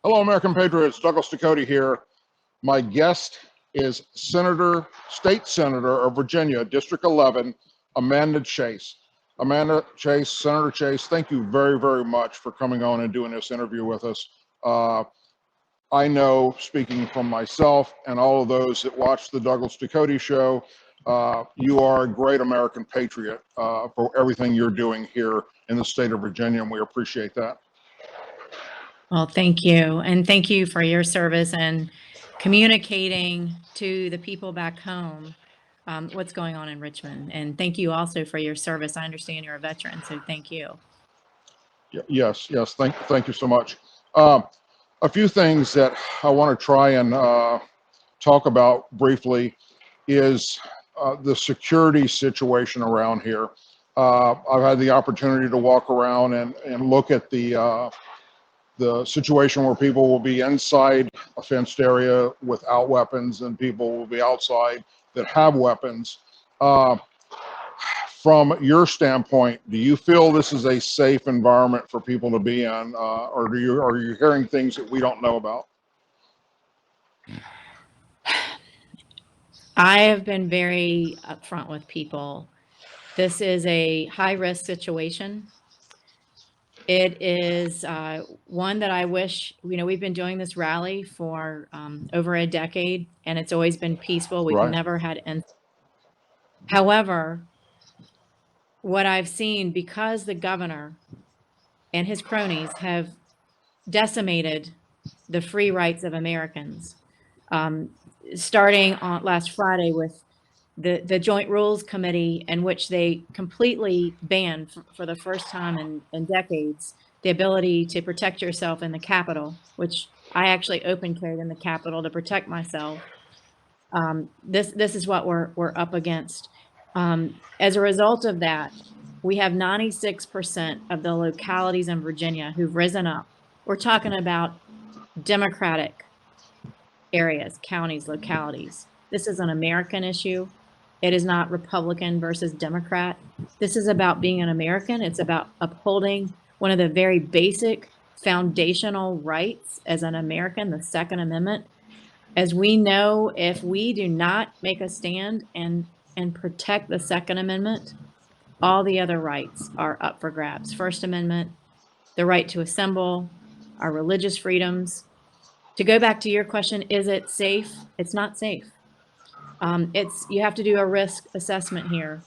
Hello, American Patriots. Douglas Ducote here. My guest is State Senator of Virginia, District 11, Amanda Chase. Amanda Chase, Senator Chase, thank you very, very much for coming on and doing this interview with us. I know, speaking from myself and all of those that watch the Douglas Ducote show, you are a great American patriot for everything you're doing here in the state of Virginia, and we appreciate that. Well, thank you. And thank you for your service and communicating to the people back home what's going on in Richmond. And thank you also for your service. I understand you're a veteran, so thank you. Yes. Thank you so much. A few things that I want to try and talk about briefly is the security situation around here. I've had the opportunity to walk around and look at the situation where people will be inside a fenced area without weapons and people will be outside that have weapons. From your standpoint, do you feel this is a safe environment for people to be in, or are you hearing things that we don't know about? I have been very upfront with people. This is a high-risk situation. It is one that I wish, we've been doing this rally for over a decade, and it's always been peaceful. We've never had incidents. However, what I've seen, because the governor and his cronies have decimated the free rights of Americans, starting on last Friday with the Joint Rules Committee, in which they completely banned for the first time in decades the ability to protect yourself in the Capitol, which I actually open carried in the Capitol to protect myself. This is what we're up against. As a result of that, we have 96% of the localities in Virginia who've risen up. We're talking about Democratic areas, counties, localities. This is an American issue. It is not Republican versus Democrat. This is about being an American. It's about upholding one of the very basic foundational rights as an American, the Second Amendment. As we know, if we do not make a stand and protect the Second Amendment, all the other rights are up for grabs. First Amendment, the right to assemble, our religious freedoms. To go back to your question, is it safe? It's not safe. You have to do a risk assessment here.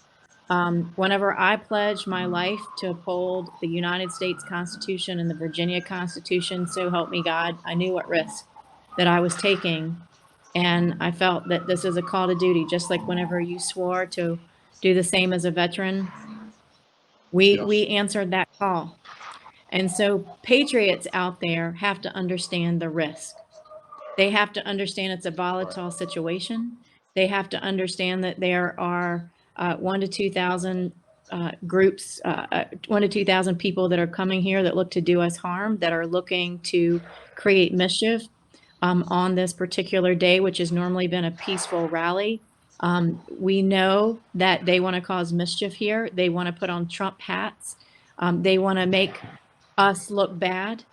Whenever I pledged my life to uphold the United States Constitution and the Virginia Constitution, so help me God, I knew what risk that I was taking. And I felt that this is a call to duty, just like whenever you swore to do the same as a veteran, we answered that call. And so patriots out there have to understand the risk. They have to understand it's a volatile situation. They have to understand that there are 1,000 to 2,000 groups, 1,000 to 2,000 people that are coming here that look to do us harm, that are looking to create mischief on this particular day, which has normally been a peaceful rally. We know that they want to cause mischief here. They want to put on Trump hats. They want to make us look bad,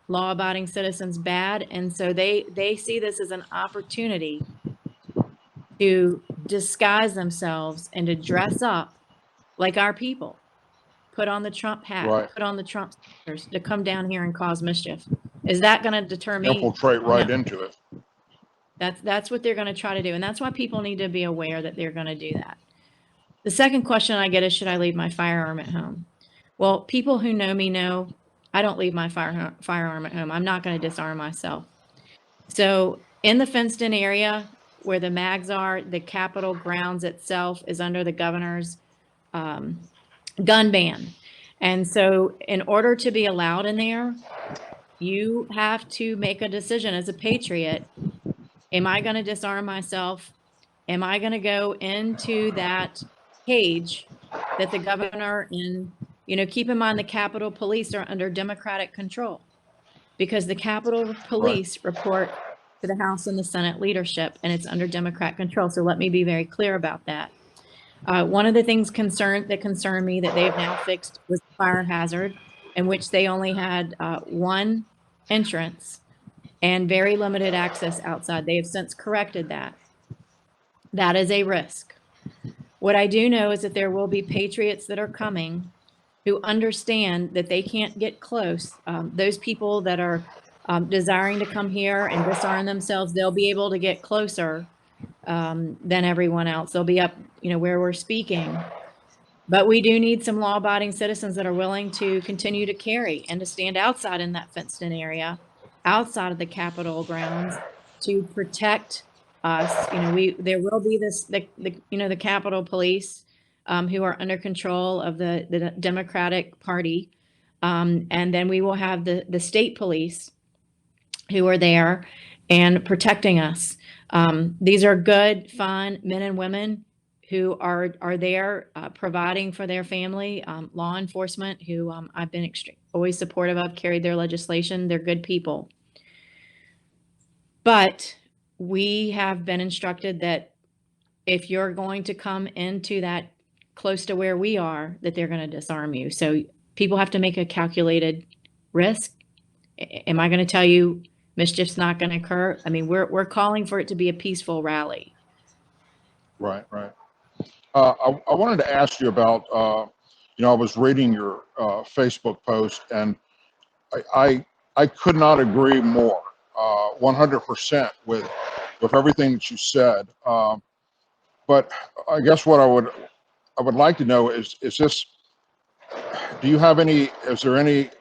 law-abiding citizens bad. And so they see this as an opportunity to disguise themselves and to dress up like our people, put on the Trump hat, put on the Trump stickers, to come down here and cause mischief. Is that going to deter me? Infiltrate right into it. That's what they're going to try to do. And that's why people need to be aware that they're going to do that. The second question I get is, should I leave my firearm at home? Well, people who know me know I don't leave my firearm at home. I'm not going to disarm myself. So in the fenced-in area where the mags are, the Capitol grounds itself is under the governor's gun ban. And so in order to be allowed in there, you have to make a decision as a patriot. Am I going to disarm myself? Am I going to go into that cage that the governor and, keep in mind the Capitol Police are under Democratic control, because the Capitol Police report to the House and the Senate leadership, and it's under Democrat control. So let me be very clear about that. One of the things that concerned me that they've now fixed was the fire hazard, in which they only had one entrance and very limited access outside. They have since corrected that. That is a risk. What I do know is that there will be patriots that are coming who understand that they can't get close. Those people that are desiring to come here and disarm themselves, they'll be able to get closer than everyone else. They'll be up, where we're speaking. But we do need some law-abiding citizens that are willing to continue to carry and to stand outside in that fenced-in area, outside of the Capitol grounds, to protect us. There will be the Capitol Police, who are under control of the Democratic Party, and then we will have the state police who are there and protecting us. These are good, fun men and women who are there providing for their family, law enforcement who I've been always supportive of, carried their legislation. They're good people. But we have been instructed that if you're going to come into that close to where we are, that they're going to disarm you. So people have to make a calculated risk. Am I going to tell you mischief's not going to occur? I mean, we're calling for it to be a peaceful rally. Right. I wanted to ask you about, I was reading your Facebook post, and I could not agree more, 100% with everything that you said. But I guess what I would like to know is this: is there any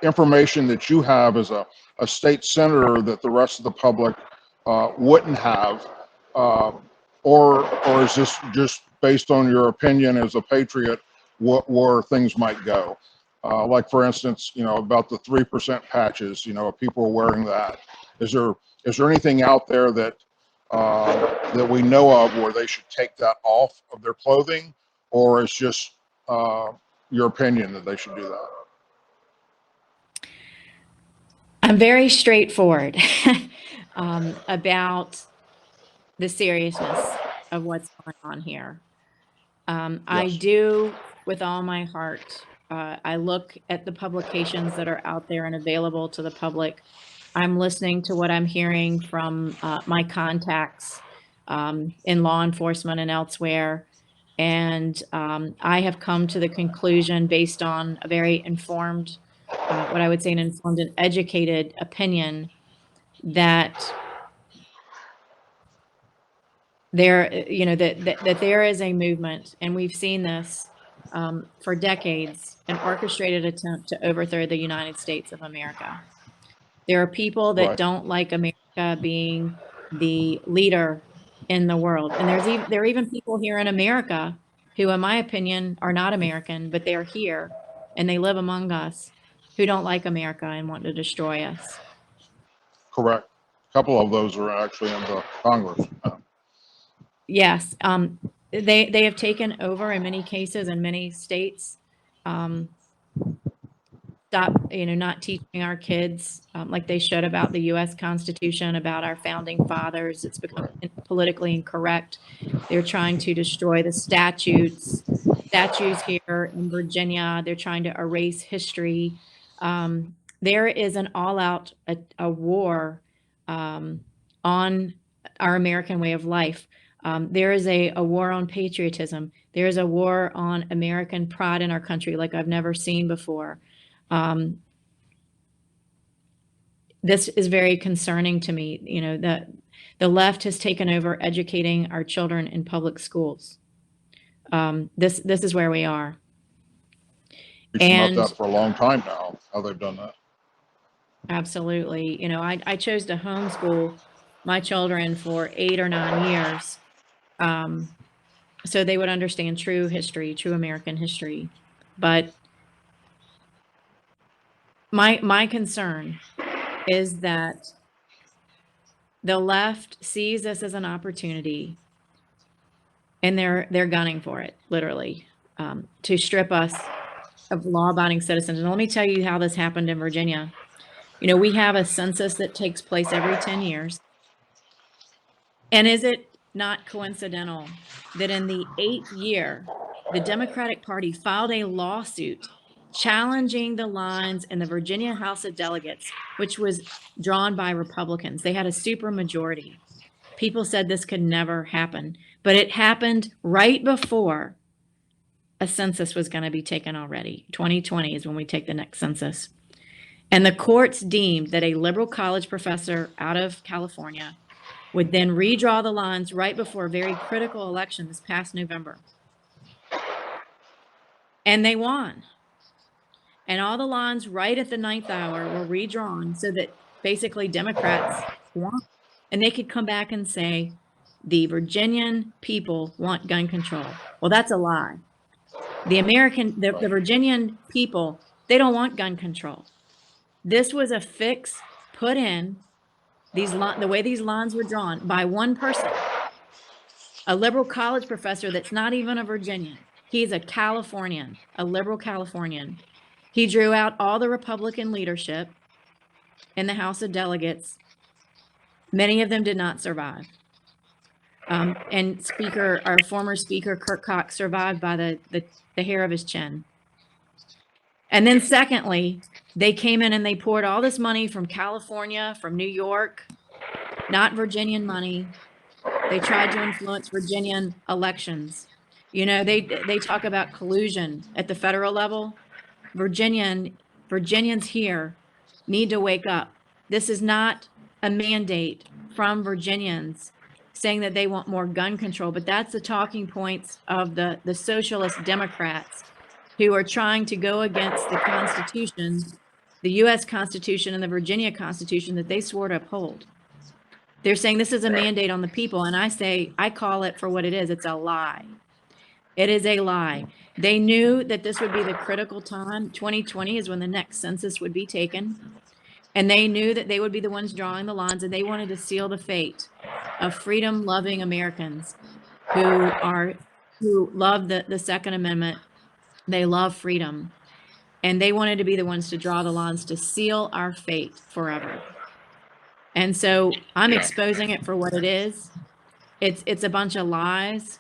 information that you have as a state senator that the rest of the public wouldn't have, or is this just based on your opinion as a patriot, where things might go? Like, for instance, about the 3% patches, people are wearing that. Is there anything out there that we know of where they should take that off of their clothing, or is just your opinion that they should do that? I'm very straightforward about the seriousness of what's going on here. I do with all my heart. I look at the publications that are out there and available to the public. I'm listening to what I'm hearing from my contacts in law enforcement and elsewhere. And I have come to the conclusion, based on a very informed, what I would say an informed and educated opinion, that that there is a movement, and we've seen this for decades, an orchestrated attempt to overthrow the United States of America. There are people that don't like America being the leader in the world. And there are even people here in America who, in my opinion, are not American, but they're here and they live among us, who don't like America and want to destroy us. Correct. A couple of those are actually in the Congress. Yes. They have taken over in many cases in many states. Stop, not teaching our kids like they should about the U.S. Constitution, about our founding fathers. It's become politically incorrect. They're trying to destroy the statues here in Virginia. They're trying to erase history. There is an all-out a war on our American way of life. There is a war on patriotism. There is a war on American pride in our country like I've never seen before. This is very concerning to me, that the left has taken over educating our children in public schools. This is where we are. And about that for a long time now, how they've done that. Absolutely. I chose to homeschool my children for 8 or 9 years, so they would understand true history, true American history. But my concern is that the left sees this as an opportunity, and they're gunning for it, literally, to strip us of law-abiding citizens. And let me tell you how this happened in Virginia. We have a census that takes place every 10 years. And is it not coincidental that in the 8th year, the Democratic Party filed a lawsuit challenging the lines in the Virginia House of Delegates, which was drawn by Republicans. They had a super majority. People said this could never happen, but it happened right before a census was going to be taken already. 2020 is when we take the next census. And the courts deemed that a liberal college professor out of California would then redraw the lines right before a very critical election this past November. And they won. And all the lines right at the 9th hour were redrawn so that basically Democrats won. And they could come back and say, the Virginian people want gun control. Well, that's a lie. The Virginian people, they don't want gun control. This was a fix put in the way these lines were drawn by one person, a liberal college professor that's not even a Virginian. He's a Californian, a liberal Californian. He drew out all the Republican leadership in the House of Delegates. Many of them did not survive. And our former speaker, Kirk Cox, survived by the hair of his chin. And then secondly, they came in and they poured all this money from California, from New York, not Virginian money. They tried to influence Virginian elections. You know, they talk about collusion at the federal level. Virginians here need to wake up. This is not a mandate from Virginians saying that they want more gun control, but that's the talking points of the socialist Democrats who are trying to go against the Constitution, the U.S. Constitution and the Virginia Constitution that they swore to uphold. They're saying this is a mandate on the people, and I call it for what it is. It's a lie. It is a lie. They knew that this would be the critical time. 2020 is when the next census would be taken. And they knew that they would be the ones drawing the lines, and they wanted to seal the fate of freedom-loving Americans who love the Second Amendment. They love freedom. And they wanted to be the ones to draw the lines to seal our fate forever. And so I'm exposing it for what it is. It's a bunch of lies.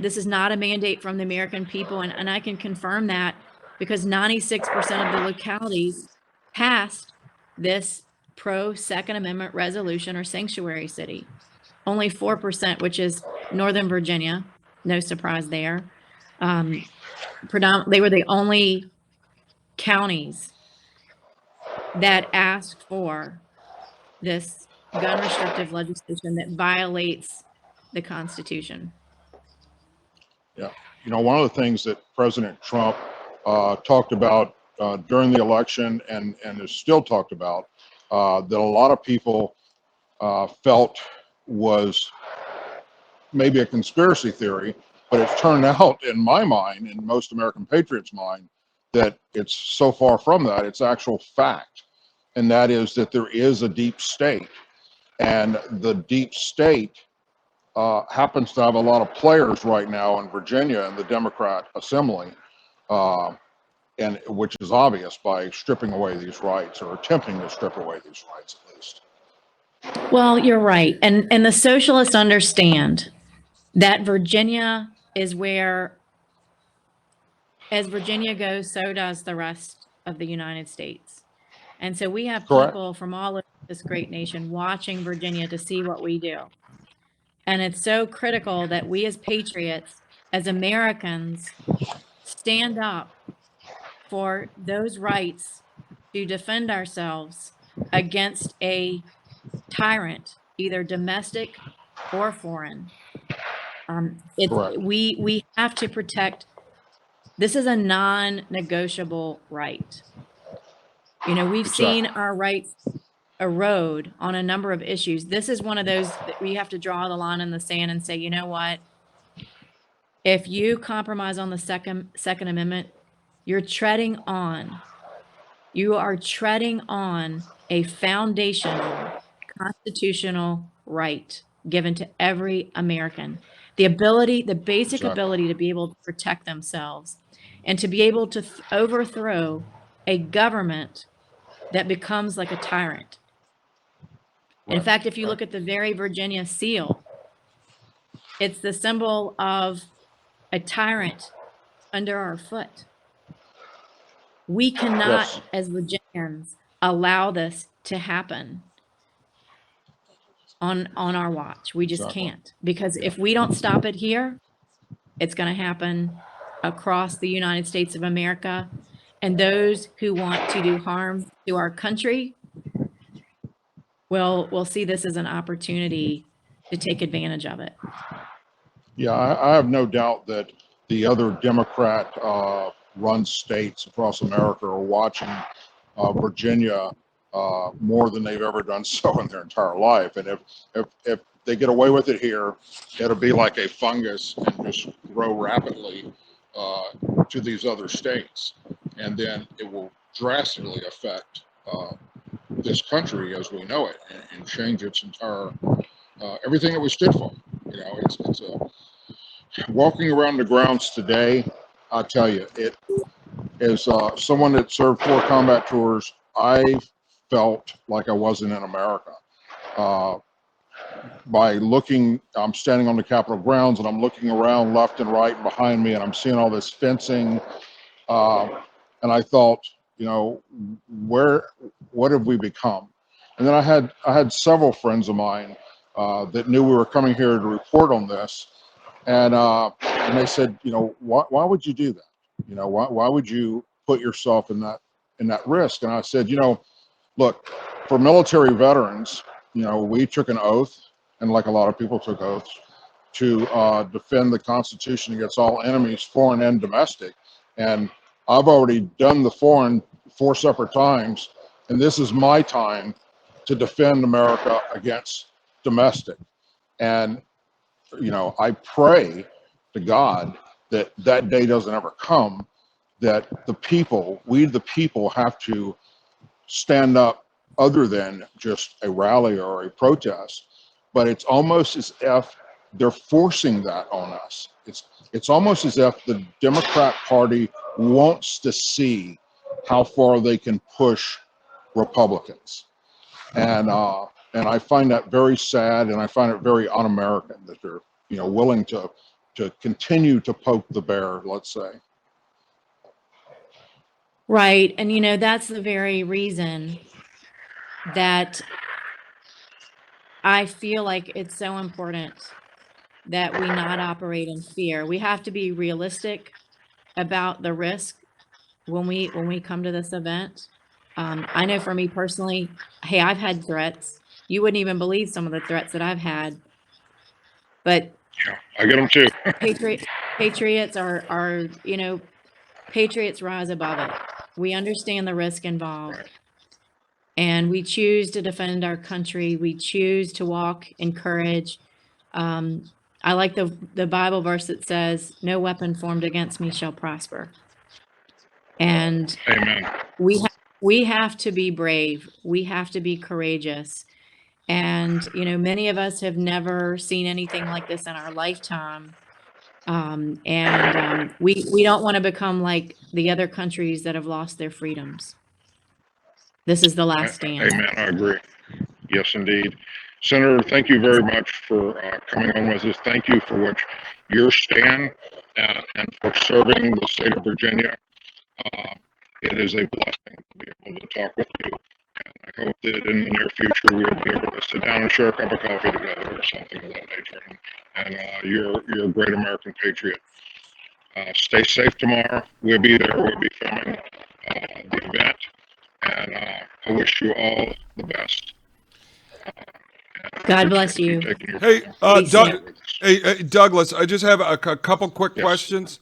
This is not a mandate from the American people, and I can confirm that because 96% of the localities passed this pro-Second Amendment resolution or sanctuary city. Only 4%, which is Northern Virginia, no surprise there. They were the only counties that asked for this gun restrictive legislation that violates the Constitution. Yeah. You know, one of the things that President Trump talked about during the election and is still talked about that a lot of people felt was maybe a conspiracy theory, but it's turned out in my mind, in most American patriots' mind, that it's so far from that, it's actual fact. And that is that there is a deep state. And the deep state happens to have a lot of players right now in Virginia in the Democrat Assembly, and which is obvious by stripping away these rights or attempting to strip away these rights at least. Well, you're right. And the socialists understand that Virginia is where, as Virginia goes, so does the rest of the United States. And so we have people from all over this great nation watching Virginia to see what we do. And it's so critical that we as patriots, as Americans, stand up for those rights to defend ourselves against a tyrant, either domestic or foreign. We have to protect. This is a non-negotiable right. You know, we've seen our rights erode on a number of issues. This is one of those that we have to draw the line in the sand and say, you know what? If you compromise on the Second Amendment, you are treading on a foundational constitutional right given to every American. The basic ability to be able to protect themselves and to be able to overthrow a government that becomes like a tyrant. In fact, if you look at the very Virginia seal, it's the symbol of a tyrant under our foot. We cannot, Yes, as Virginians, allow this to happen on our watch. We just exactly. can't, because Yeah. if we don't stop it here, it's going to happen across the United States of America. And those who want to do harm to our country will see this as an opportunity to take advantage of it. Yeah, I have no doubt that the other Democrat run states across America are watching Virginia more than they've ever done so in their entire life. And if they get away with it here, it'll be like a fungus and just grow rapidly to these other states. And then it will drastically affect this country as we know it, and change its entire everything that we stood for. You know, it's a walking around the grounds today. I tell you, it is someone that served 4 combat tours. I felt like I wasn't in America. Uh, by looking, I'm standing on the Capitol grounds and I'm looking around left and right and behind me, and I'm seeing all this fencing. Uh, and I thought, you know, what have we become? And then I had several friends of mine that knew we were coming here to report on this, and they said, you know, why would you do that? You know, why would you put yourself in that risk? And I said, you know, look, for military veterans, you know, we took an oath, and like a lot of people took oaths, to defend the Constitution against all enemies, foreign and domestic. And I've already done the foreign 4 separate times, and this is my time to defend America against domestic. And, you know, I pray to God that that day doesn't ever come, that the people, we the people, have to stand up other than just a rally or a protest. But it's almost as if they're forcing that on us. It's almost as if the Democrat Party wants to see how far they can push Republicans, and I find that very sad, and I find it very un-American that they're, you know, willing to continue to poke the bear, let's say. Right. And, you know, that's the very reason that I feel like it's so important that we not operate in fear. We have to be realistic about the risk when we come to this event. I know for me personally, hey, I've had threats. You wouldn't even believe some of the threats that I've had. But Yeah, I get them too. patriots are, you know, patriots rise above it. We understand the risk involved. Right. And we choose to defend our country. We choose to walk in courage. I like the Bible verse that says, "No weapon formed against me shall prosper." And Amen. we have to be brave. We have to be courageous. And, you know, many of us have never seen anything like this in our lifetime. We don't want to become like the other countries that have lost their freedoms. This is the last stand. Amen. I agree. Yes, indeed. Senator, thank you very much for coming on with us. Thank you for what your stand and for serving the state of Virginia. It is a blessing to be able to talk with you. And I hope that in the near future we'll be able to sit down and share a cup of coffee together or something of that nature. And you're a great American patriot. Stay safe tomorrow. We'll be there. We'll be filming the event. And I wish you all the best. God bless you. Hey, Be safe. hey, Douglas, I just have a couple quick Yes. questions.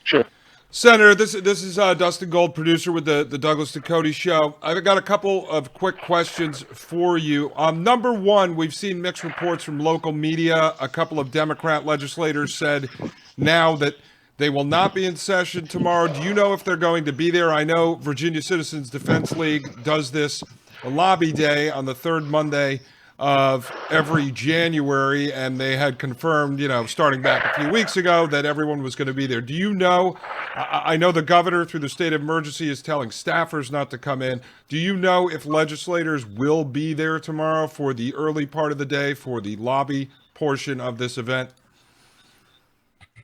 Sure. Senator, this is Dustin Gold, producer with the Douglas Ducote Show. I've got a couple of quick questions for you. Number one, we've seen mixed reports from local media. A couple of Democrat legislators said now that they will not be in session tomorrow. Do you know if they're going to be there? I know Virginia Citizens Defense League does this lobby day on the third Monday of every January, and they had confirmed, you know, starting back a few weeks ago, that everyone was going to be there. Do you know? I know the governor, through the state of emergency, is telling staffers not to come in. Do you know if legislators will be there tomorrow for the early part of the day for the lobby portion of this event?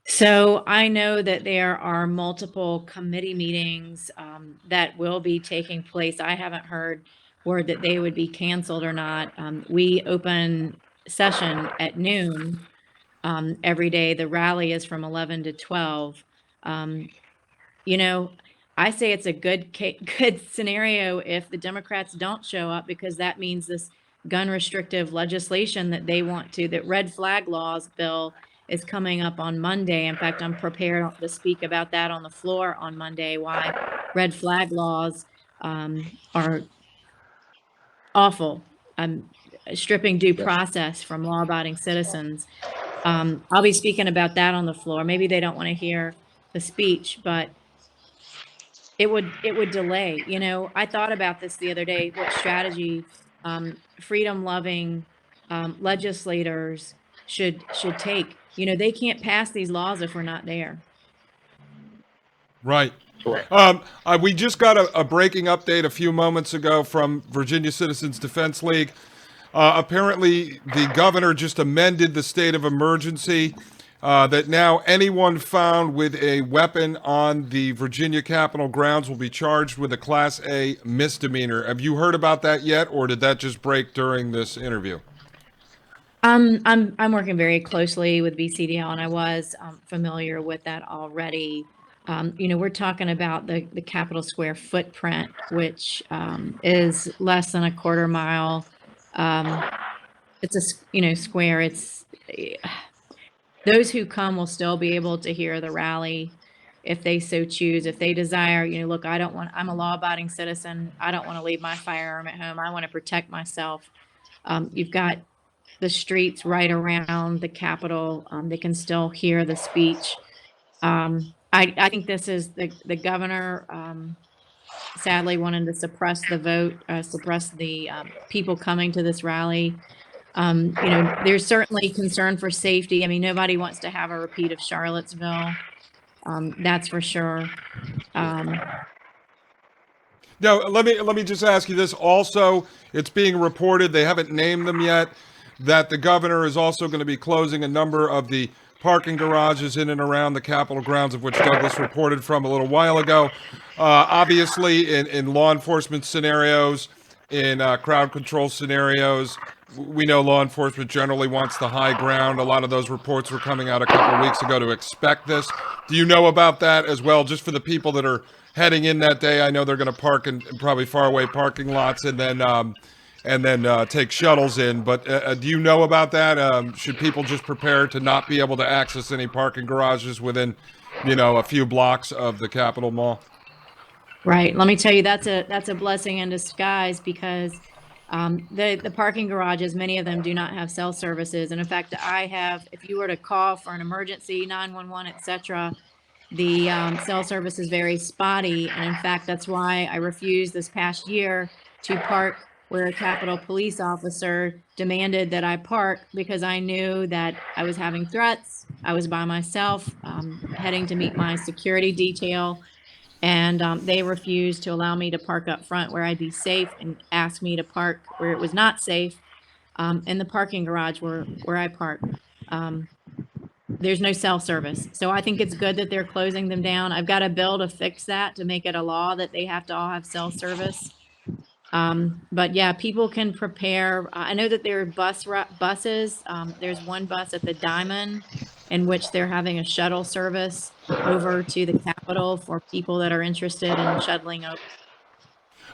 So I know that there are multiple committee meetings that will be taking place. I haven't heard word that they would be canceled or not. We open session at noon every day. The rally is from 11 to 12. Um, you know, I say it's a good scenario if the Democrats don't show up, because that means this gun restrictive legislation that they want to, that red flag laws bill is coming up on Monday. In fact, I'm prepared to speak about that on the floor on Monday, why red flag laws are awful, stripping due Yes. process from law abiding citizens. I'll be speaking about that on the floor. Maybe they don't want to hear the speech, but it would delay. I thought about this the other day, what strategy freedom loving legislators should take. They can't pass these laws if we're not there. Right. Correct. We just got a breaking update a few moments ago from Virginia Citizens Defense League. Apparently, the governor just amended the state of emergency, that now anyone found with a weapon on the Virginia Capitol grounds will be charged with a Class A misdemeanor. Have you heard about that yet, or did that just break during this interview? I'm working very closely with BCDL, and I was familiar with that already. We're talking about the Capitol Square footprint, which is less than a quarter mile. It's a square. It's those who come will still be able to hear the rally if they so choose. If they desire, look, I'm a law-abiding citizen. I don't want to leave my firearm at home. I want to protect myself. You've got the streets right around the Capitol. They can still hear the speech. I think this is the governor sadly wanting to suppress the vote, suppress the people coming to this rally. There's certainly concern for safety. I mean, nobody wants to have a repeat of Charlottesville. That's for sure. Now, let me just ask you this. Also, it's being reported, they haven't named them yet, that the governor is also going to be closing a number of the parking garages in and around the Capitol grounds, of which Douglas reported from a little while ago. Obviously, in law enforcement scenarios, in crowd control scenarios, we know law enforcement generally wants the high ground. A lot of those reports were coming out a couple of weeks ago to expect this. Do you know about that as well? Just for the people that are heading in that day, I know they're going to park in probably faraway parking lots and then take shuttles in. But do you know about that? Should people just prepare to not be able to access any parking garages within, a few blocks of the Capitol Mall? Right. Let me tell you, that's a blessing in disguise, because the parking garages, many of them do not have cell services. And in fact, if you were to call for an emergency, 911, etc., the cell service is very spotty. And in fact, that's why I refused this past year to park where a Capitol police officer demanded that I park, because I knew that I was having threats. I was by myself, heading to meet my security detail. And they refused to allow me to park up front where I'd be safe, and asked me to park where it was not safe, in the parking garage where I park. There's no cell service. So I think it's good that they're closing them down. I've got a bill to fix that, to make it a law that they have to all have cell service. But yeah, people can prepare. I know that there are buses. There's one bus at the Diamond in which they're having a shuttle service over to the Capitol for people that are interested in shuttling up.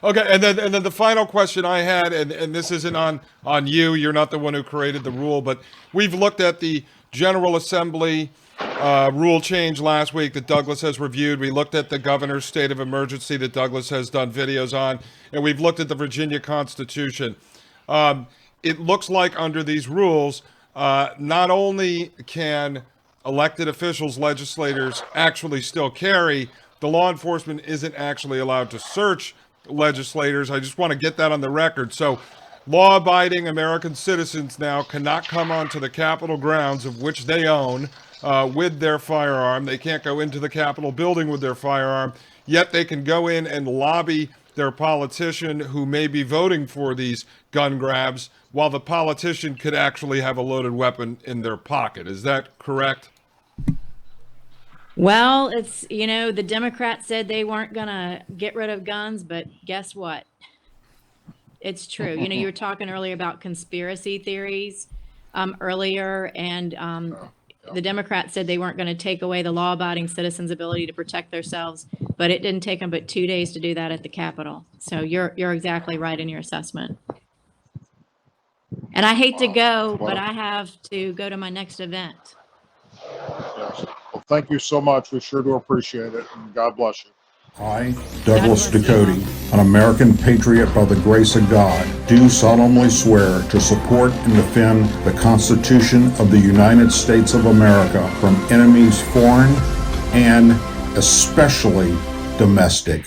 Okay, and then the final question I had, and this isn't on you. You're not the one who created the rule, but we've looked at the General Assembly rule change last week that Douglas has reviewed. We looked at the governor's state of emergency that Douglas has done videos on, and we've looked at the Virginia Constitution. It looks like under these rules, not only can elected officials, legislators actually still carry, the law enforcement isn't actually allowed to search legislators. I just want to get that on the record. So law-abiding American citizens now cannot come onto the Capitol grounds, of which they own, with their firearm. They can't go into the Capitol building with their firearm, yet they can go in and lobby their politician who may be voting for these gun grabs, while the politician could actually have a loaded weapon in their pocket. Is that correct? Well, it's, the Democrats said they weren't going to get rid of guns, but guess what? It's true. You were talking earlier about conspiracy theories earlier, and the Democrats said they weren't going to take away the law-abiding citizens' ability to protect themselves, but it didn't take them but 2 days to do that at the Capitol. So you're exactly right in your assessment. And I hate to go, but I have to go to my next event. Yes. Well, thank you so much. We sure do appreciate it, and God bless you. I, Douglas Ducote, an American patriot by the grace of God, do solemnly swear to support and defend the Constitution of the United States of America from enemies foreign and especially domestic.